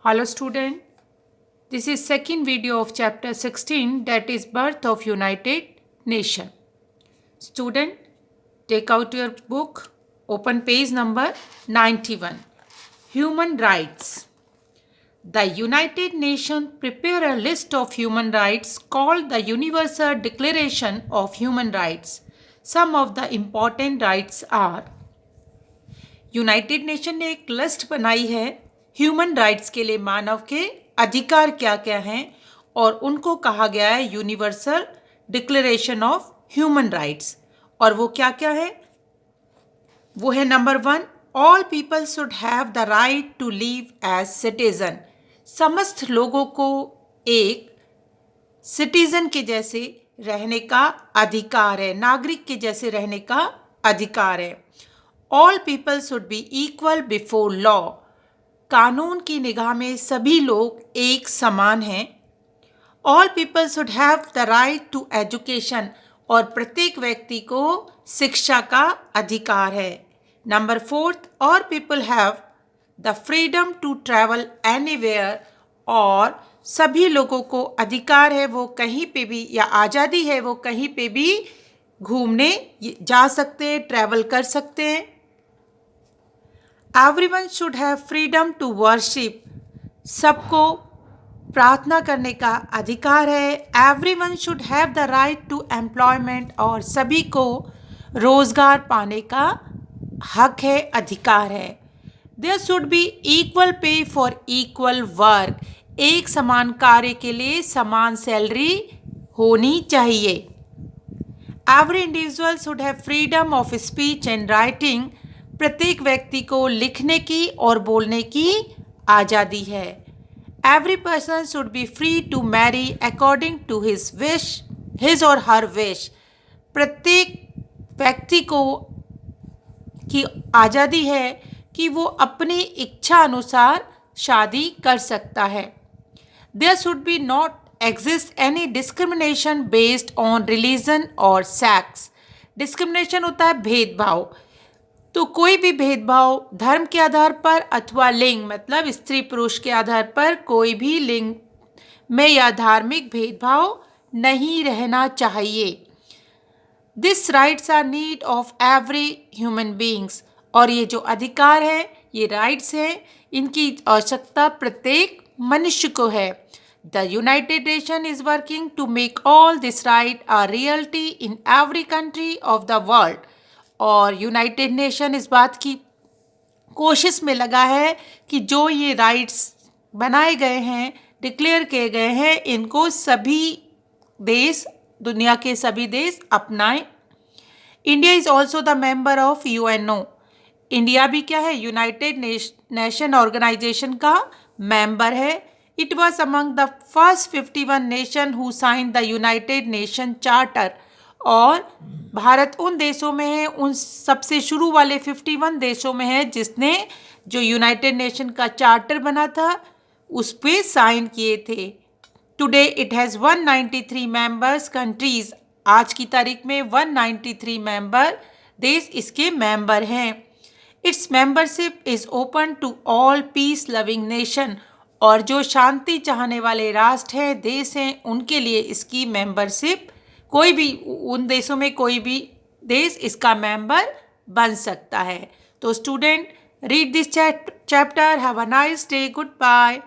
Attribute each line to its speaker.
Speaker 1: Hello student, this is second video of chapter 16, that is birth of United Nation. Student, take out your book, open page number 91. Human rights. The United Nations prepare a list of human rights called the Universal Declaration of Human Rights. Some of the important rights are United nation ने एक list बनाई है human rights के लिए, मानव के अधिकार क्या क्या हैं, और उनको कहा गया है universal declaration of human rights. और वो क्या क्या है? वो है number 1, all people should have the right to live as citizen. समस्त लोगों को एक सिटीजन के जैसे रहने का अधिकार है, नागरिक के जैसे रहने का अधिकार है। All people should be equal before law. कानून की निगाह में सभी लोग एक समान हैं। All people should have the right to education. और प्रत्येक व्यक्ति को शिक्षा का अधिकार है। Number 4, all people have the freedom to travel anywhere. और सभी लोगों को अधिकार है, वो कहीं पे भी, या आज़ादी है, वो कहीं पे भी घूमने जा सकते हैं, ट्रैवल कर सकते हैं। Everyone should have freedom to worship. सबको प्रार्थना करने का अधिकार है। Everyone should have the right to employment. और सभी को रोज़गार पाने का हक है, अधिकार है। There should be equal pay for equal work. एक समान कार्य के लिए समान सैलरी होनी चाहिए। Every individual should have freedom of speech and writing. प्रत्येक व्यक्ति को लिखने की और बोलने की आज़ादी है। Every person should be free to marry according to his और हर विश। प्रत्येक व्यक्ति को की आज़ादी है कि वो अपनी इच्छा अनुसार शादी कर सकता है। There should be not exist any discrimination based on religion और सेक्स। डिस्क्रिमिनेशन होता है भेदभाव, तो कोई भी भेदभाव धर्म के आधार पर अथवा लिंग, मतलब स्त्री पुरुष के आधार पर कोई भी लिंग में या धार्मिक भेदभाव नहीं रहना चाहिए। This rights are need of every human beings. और ये जो अधिकार है, ये राइट्स हैं, इनकी आवश्यकता प्रत्येक मनुष्य को है। The United Nation is working to make all this right a reality in every country of the world. और यूनाइटेड नेशन इस बात की कोशिश में लगा है कि जो ये राइट्स बनाए गए हैं, डिक्लेयर किए गए हैं, इनको सभी देश, दुनिया के सभी देश अपनाएं। India is also the member of UNO. India भी क्या है? यूनाइटेड नेशन ऑर्गेनाइजेशन का मेंबर है। It was among the first 51 nation who sign the United Nation charter. और भारत उन देशों में है, उन सबसे शुरू वाले 51 देशों में है जिसने जो यूनाइटेड नेशन का चार्टर बना था उस पे साइन किए थे। Today it has 193 members countries. आज की तारीख में 193 मेंबर देश इसके मेंबर हैं। Its membership is open to all peace loving nation. और जो शांति चाहने वाले राष्ट्र हैं, देश हैं, उनके लिए इसकी मेंबरशिप, कोई भी उन देशों में कोई भी देश इसका मेंबर बन सकता है। तो student, read this chapter. Have a nice day. Good bye.